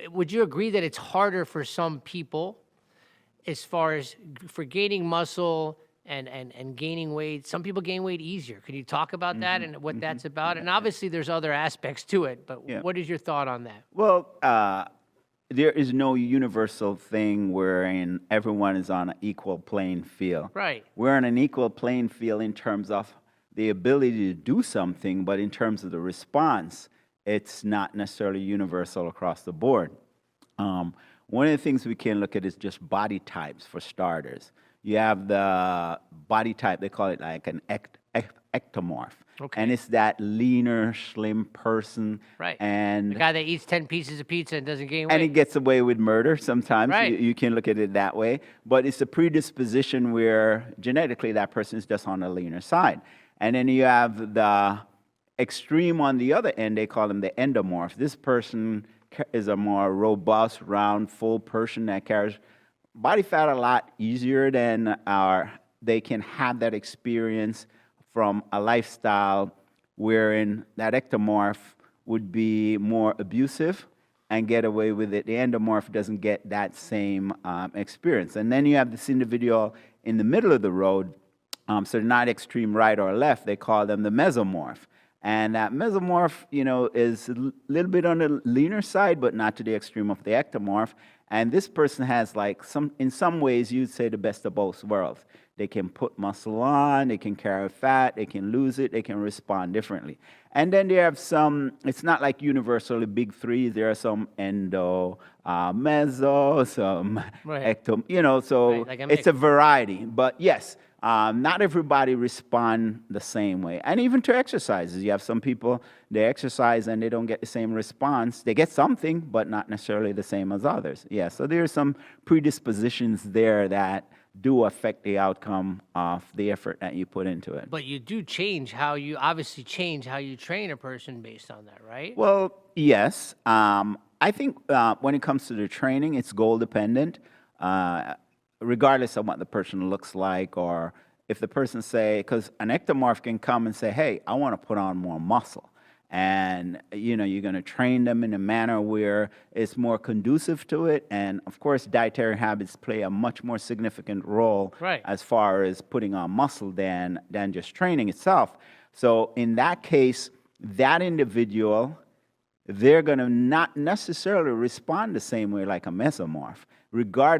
would you agree that it's harder for some people as far as for gaining muscle and gaining weight? Some people gain weight easier. Could you talk about that and what that's about? And obviously there's other aspects to it, but Yeah. what is your thought on that? Well, there is no universal thing wherein everyone is on an equal playing field. Right. We're on an equal playing field in terms of the ability to do something, but in terms of the response, it's not necessarily universal across the board. One of the things we can look at is just body types for starters. You have the body type, they call it like an ectomorph. Okay. And it's that leaner, slim person. Right. And The guy that eats 10 pieces of pizza and doesn't gain weight. and he gets away with murder sometimes. Right. You can look at it that way. But it's a predisposition where genetically that person is just on the leaner side. And then you have the extreme on the other end, they call him the endomorph. This person is a more robust, round, full person that carries body fat a lot easier than they can have that experience from a lifestyle wherein that ectomorph would be more abusive and get away with it. The endomorph doesn't get that same experience. And then you have this individual in the middle of the road, so they're not extreme right or left, they call them the mesomorph. And that mesomorph, is a little bit on the leaner side, but not to the extreme of the ectomorph. And this person has in some ways, you'd say the best of both worlds. They can put muscle on, they can carry fat, they can lose it, they can respond differently. And then there have some, it's not like universally big three, there are some endo, meso, some ectom, so Right, like it's a variety. But yes, not everybody respond the same way. And even to exercises, you have some people, they exercise and they don't get the same response. They get something, but not necessarily the same as others. Yeah, so there are some predispositions there that do affect the outcome of the effort that you put into it. But you do obviously change how you train a person based on that, right? Well, yes. I think when it comes to the training, it's goal dependent. Regardless of what the person looks like, or if the person because an ectomorph can come and say, hey, I want to put on more muscle. And, you're going to train them in a manner where it's more conducive to it. And, of course, dietary habits play a much more significant role as far as putting on muscle than just training itself. So in that case, that individual, they're going to not necessarily respond the same way like a mesomorph, regardless